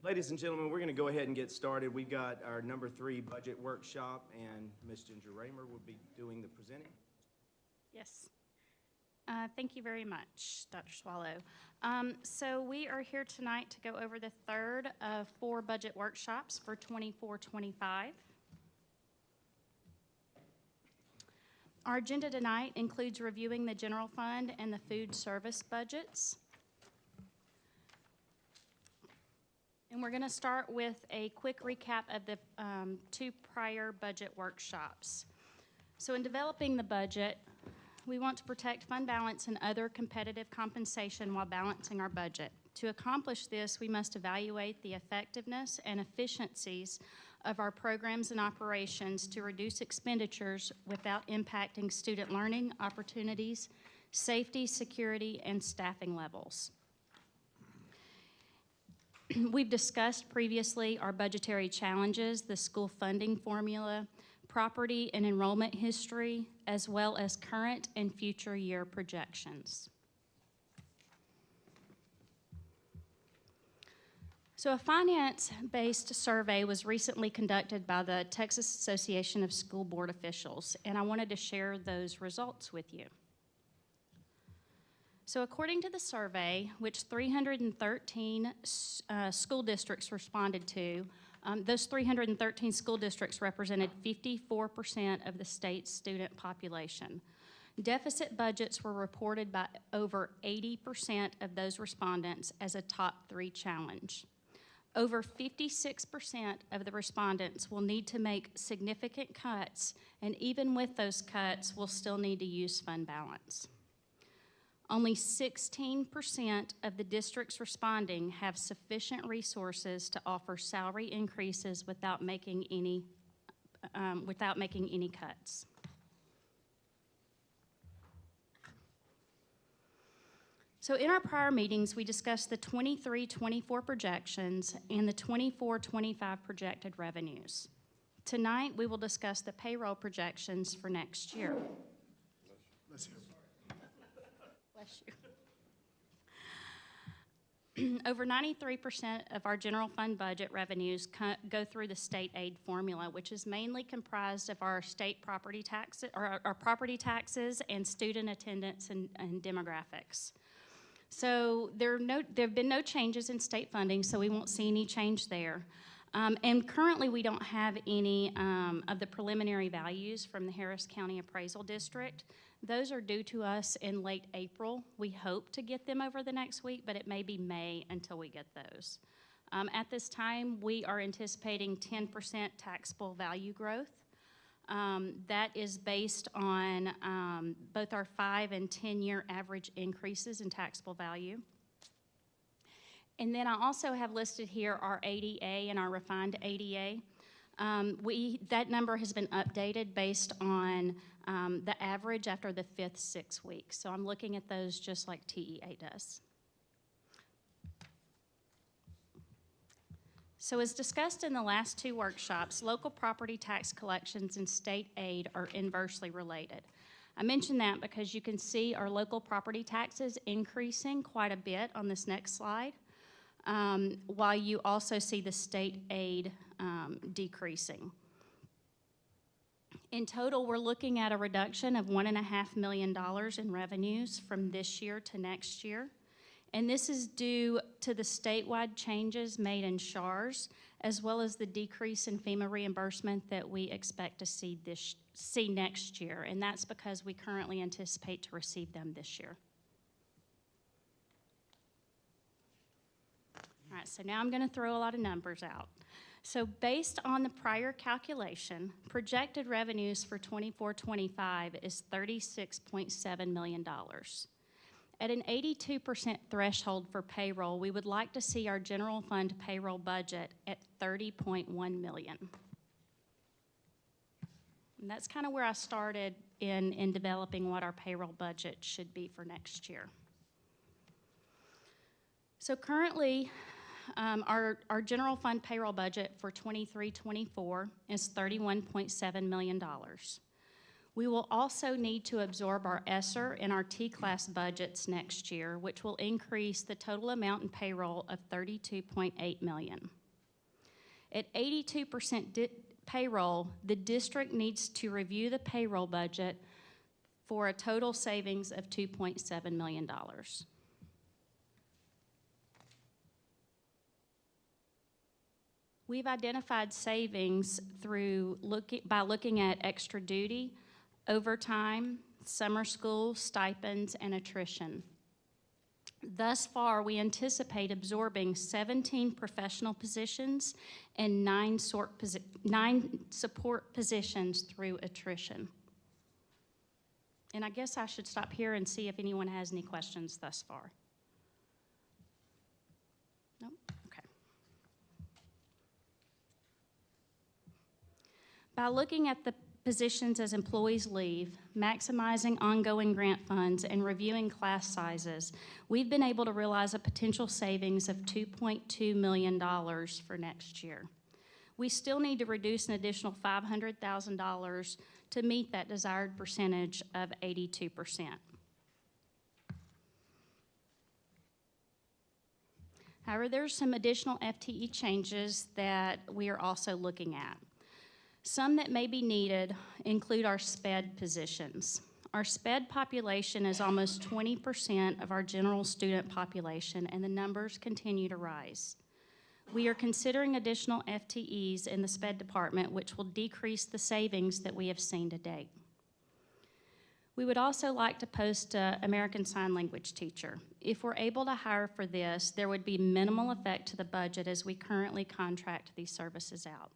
Ladies and gentlemen, we're going to go ahead and get started. We've got our number 3 budget workshop, and Ms. Ginger Raymer will be doing the presenting. Yes. Thank you very much, Dr. Swallow. So we are here tonight to go over the third of 4 budget workshops for 24-25. Our agenda tonight includes reviewing the general fund and the food service budgets. And we're going to start with a quick recap of the 2 prior budget workshops. So in developing the budget, we want to protect fund balance and other competitive compensation while balancing our budget. To accomplish this, we must evaluate the effectiveness and efficiencies of our programs and operations to reduce expenditures without impacting student learning opportunities, safety, security, and staffing levels. We've discussed previously our budgetary challenges, the school funding formula, property and enrollment history, as well as current and future year projections. So a finance-based survey was recently conducted by the Texas Association of School Board Officials, and I wanted to share those results with you. So according to the survey, which 313 school districts responded to, those 313 school districts represented 54% of the state's student population. Deficit budgets were reported by over 80% of those respondents as a top 3 challenge. Over 56% of the respondents will need to make significant cuts, and even with those cuts, will still need to use fund balance. Only 16% of the districts responding have sufficient resources to offer salary increases without making any cuts. So in our prior meetings, we discussed the 23-24 projections and the 24-25 projected revenues. Tonight, we will discuss the payroll projections for next year. Bless you. Bless you. Over 93% of our general fund budget revenues go through the state aid formula, which is mainly comprised of our state property taxes, or our property taxes and student attendance and demographics. So there have been no changes in state funding, so we won't see any change there. And currently, we don't have any of the preliminary values from the Harris County Appraisal District. Those are due to us in late April. We hope to get them over the next week, but it may be May until we get those. At this time, we are anticipating 10% taxable value growth. That is based on both our 5- and 10-year average increases in taxable value. And then I also have listed here our ADA and our refined ADA. That number has been updated based on the average after the 5th 6 weeks. So I'm looking at those just like TEA does. So as discussed in the last 2 workshops, local property tax collections and state aid are inversely related. I mention that because you can see our local property taxes increasing quite a bit on this next slide, while you also see the state aid decreasing. In total, we're looking at a reduction of $1.5 million in revenues from this year to next year. And this is due to the statewide changes made in SHARS, as well as the decrease in FEMA reimbursement that we expect to see next year. And that's because we currently anticipate to receive them this year. All right, so now I'm going to throw a lot of numbers out. So based on the prior calculation, projected revenues for 24-25 is $36.7 million. At an 82% threshold for payroll, we would like to see our general fund payroll budget at $30.1 million. And that's kind of where I started in developing what our payroll budget should be for next year. So currently, our general fund payroll budget for 23-24 is $31.7 million. We will also need to absorb our ESSER and our T-class budgets next year, which will increase the total amount in payroll of $32.8 million. At 82% payroll, the district needs to review the payroll budget for a total savings of $2.7 million. We've identified savings by looking at extra duty, overtime, summer school, stipends, and attrition. Thus far, we anticipate absorbing 17 professional positions and 9 support positions through attrition. And I guess I should stop here and see if anyone has any questions thus far. No? Okay. By looking at the positions as employees leave, maximizing ongoing grant funds, and reviewing class sizes, we've been able to realize a potential savings of $2.2 million for next year. We still need to reduce an additional $500,000 to meet that desired percentage of 82%. However, there's some additional FTE changes that we are also looking at. Some that may be needed include our SPED positions. Our SPED population is almost 20% of our general student population, and the numbers continue to rise. We are considering additional FTEs in the SPED department, which will decrease the savings that we have seen to date. We would also like to post an American Sign Language teacher. If we're able to hire for this, there would be minimal effect to the budget as we currently contract these services out.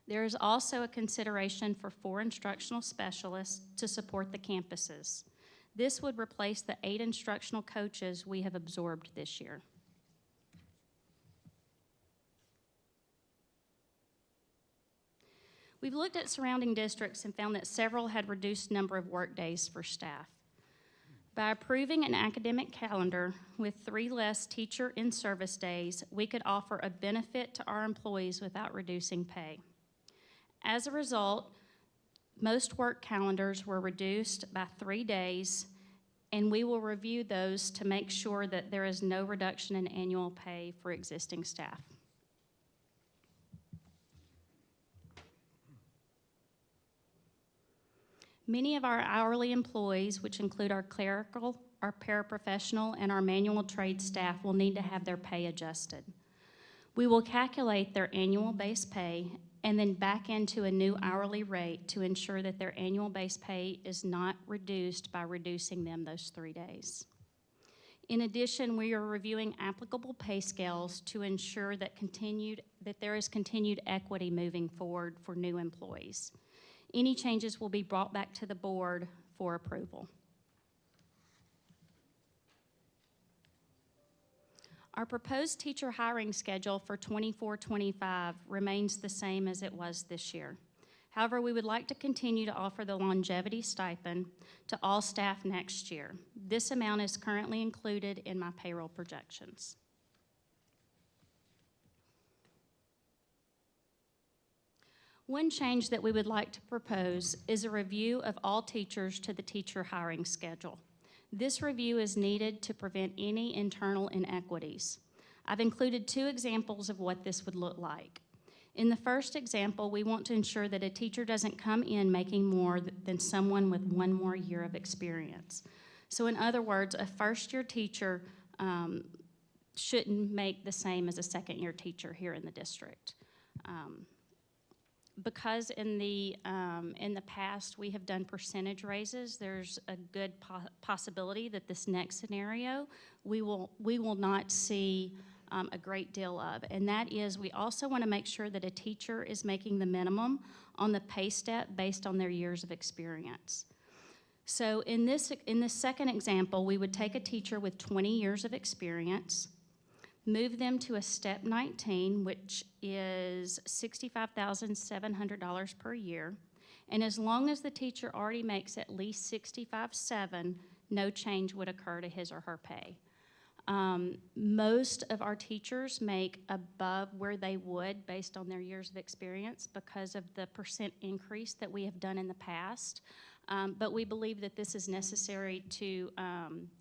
There is also a consideration for 4 instructional specialists to support the campuses. This would replace the 8 instructional coaches we have absorbed this year. We've looked at surrounding districts and found that several had reduced number of work days for staff. By approving an academic calendar with 3 less teacher in-service days, we could offer a benefit to our employees without reducing pay. As a result, most work calendars were reduced by 3 days, and we will review those to make sure that there is no reduction in annual pay for existing staff. Many of our hourly employees, which include our clerical, our paraprofessional, and our manual trade staff, will need to have their pay adjusted. We will calculate their annual base pay and then back into a new hourly rate to ensure that their annual base pay is not reduced by reducing them those 3 days. In addition, we are reviewing applicable pay scales to ensure that there is continued equity moving forward for new employees. Any changes will be brought back to the board for approval. Our proposed teacher hiring schedule for 24-25 remains the same as it was this year. However, we would like to continue to offer the longevity stipend to all staff next year. This amount is currently included in my payroll projections. One change that we would like to propose is a review of all teachers to the teacher hiring schedule. This review is needed to prevent any internal inequities. I've included 2 examples of what this would look like. In the first example, we want to ensure that a teacher doesn't come in making more than someone with 1 more year of experience. So in other words, a first-year teacher shouldn't make the same as a second-year teacher here in the district. Because in the past we have done percentage raises, there's a good possibility that this next scenario we will not see a great deal of. And that is, we also want to make sure that a teacher is making the minimum on the pay step based on their years of experience. So in this second example, we would take a teacher with 20 years of experience, move them to a step 19, which is $65,700 per year. And as long as the teacher already makes at least $65,700, no change would occur to his or her pay. Most of our teachers make above where they would based on their years of experience because of the percent increase that we have done in the past. But we believe that this is necessary to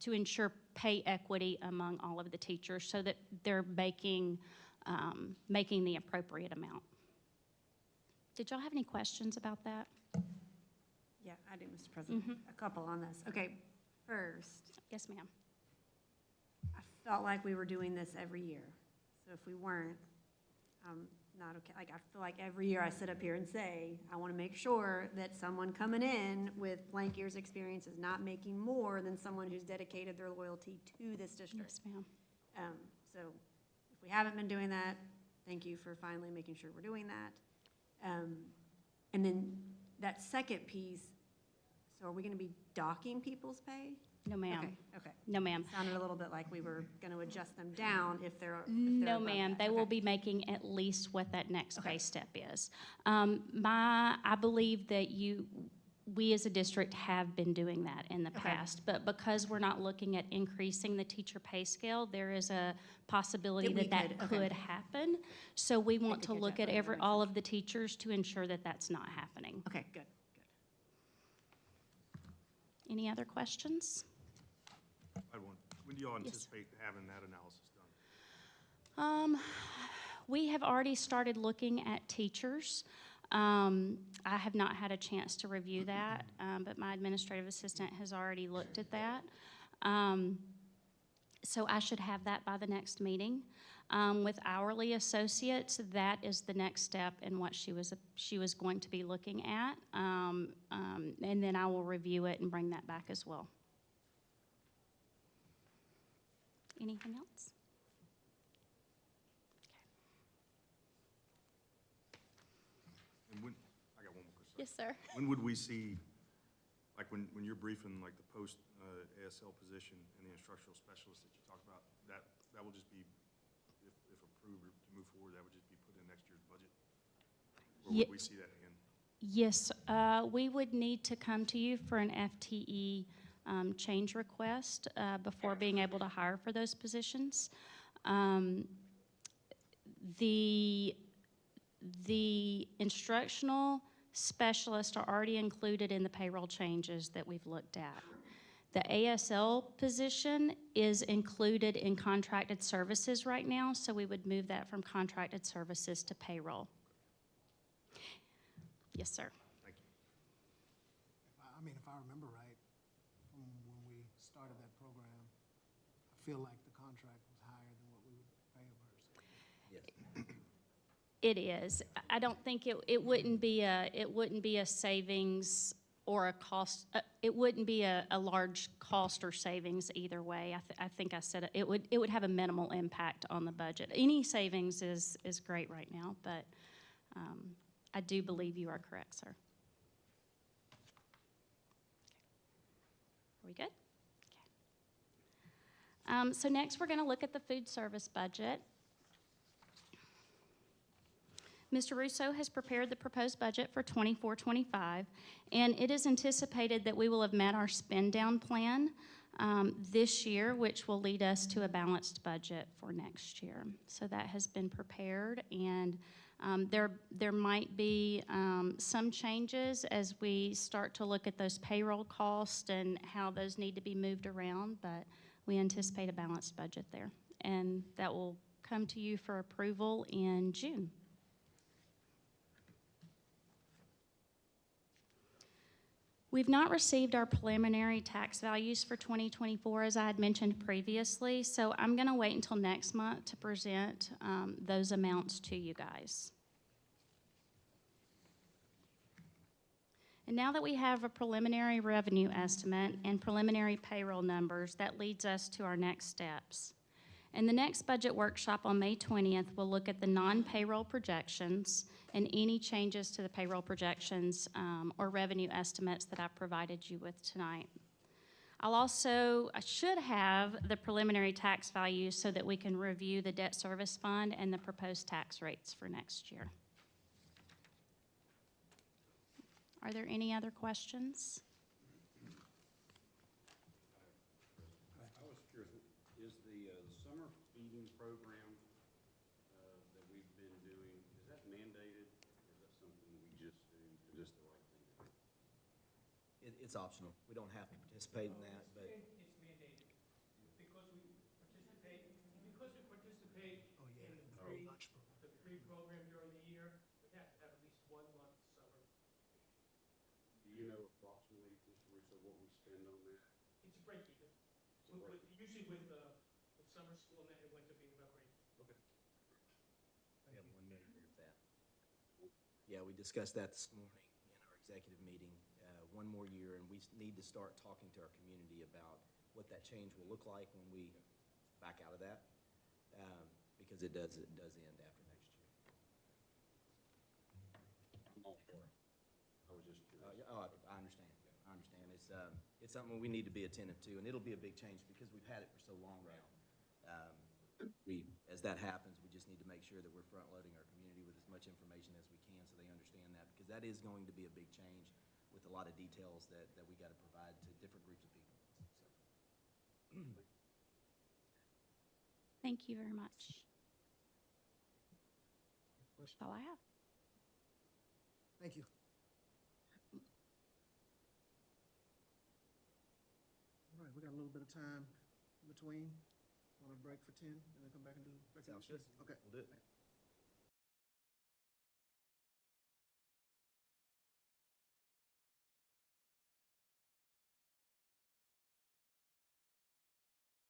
ensure pay equity among all of the teachers so that they're making the appropriate amount. Did y'all have any questions about that? Yeah, I do, Mr. President. A couple on this. Okay, first, Yes, ma'am. I felt like we were doing this every year. So if we weren't, not okay. Like, I feel like every year I sit up here and say, I want to make sure that someone coming in with blank years experience is not making more than someone who's dedicated their loyalty to this district. Yes, ma'am. So if we haven't been doing that, thank you for finally making sure we're doing that. And then that second piece, so are we going to be docking people's pay? No, ma'am. Okay. No, ma'am. Sounded a little bit like we were going to adjust them down if they're No, above ma'am. that. They Okay. will be making at least what that next Okay. pay step is. I believe that we as a district have been doing that in the Okay. past, but because we're not looking at increasing the teacher pay scale, there is a possibility That we that could, that okay. could happen. So we want could to catch look up at on that, makes all of the teachers to ensure that that's not happening. Okay, good. Any other questions? I had one. When do y'all Yes. anticipate having that analysis done? We have already started looking at teachers. I have not had a chance to review that, but my administrative assistant has already looked at that. So I should have that by the next meeting. With hourly associates, that is the next step in what she was going to be looking at. And then I will review it and bring that back as well. Anything else? And when, I got one more question. Yes, sir. When would we see, like when you're briefing like the post ASL position and the instructional specialist that you talked about, that will just be, if approved or to move forward, that would just be put in next year's budget? Or Ye- would we see that again? Yes, we would need to come to you for an FTE change request before being able to hire for those positions. The instructional specialists are already included in the payroll changes that we've looked at. The ASL position is included in contracted services right now, so we would move that from contracted services to payroll. Yes, sir. Thank you. If I remember right, from when we started that program, I feel like the contract was higher than what we would pay of hers. It is. I don't think it wouldn't be a savings or a cost. It wouldn't be a large cost or savings either way. I think I said it would have a minimal impact on the budget. Any savings is great right now, but I do believe you are correct, sir. Are we good? Okay. So next, we're going to look at the food service budget. Mr. Russo has prepared the proposed budget for 24-25, and it is anticipated that we will have met our spend down plan this year, which will lead us to a balanced budget for next year. So that has been prepared, and there might be some changes as we start to look at those payroll costs and how those need to be moved around, but we anticipate a balanced budget there, and that will come to you for approval in June. We've not received our preliminary tax values for 2024, as I had mentioned previously, so I'm going to wait until next month to present those amounts to you guys. And now that we have a preliminary revenue estimate and preliminary payroll numbers, that leads us to our next steps. And the next budget workshop on May 20th will look at the non-payroll projections and any changes to the payroll projections or revenue estimates that I've provided you with tonight. I should have the preliminary tax values so that we can review the debt service fund and the proposed tax rates for next year. Are there any other questions? I was curious, is the program that we've been doing, is that mandated, or is that something we just do, because it's the right thing to do? It's optional. We don't have to participate in that, but It's mandated, because we participate Oh, yeah, in the the lunch program. free program during the year, we have to have at least 1 month summer. Do you know approximately, Mr. Russo, what we spend on that? It's a break even. It's a break. Usually with summer school and that, it winds up being about break. Okay. we have 1 minute here of that. Yeah, we discussed that this morning in our executive meeting. 1 more year, and we need to start talking to our community about what that change will look like when we back out of that, because it does end after next year. I'm all for it. I was just curious. I understand. I understand. It's something we need to be attentive to, and it'll be a big change because we've had it for so long now. As that happens, we just need to make sure that we're front-loading our community with as much information as we can so they understand that, because that is going to be a big change with a lot of details that we got to provide to different groups of people. So. Thank you very much. That's all I have. Thank you. All right, we got a little bit of time in between. Want to break for 10 and then come back and do Sounds good. Okay. We'll do it.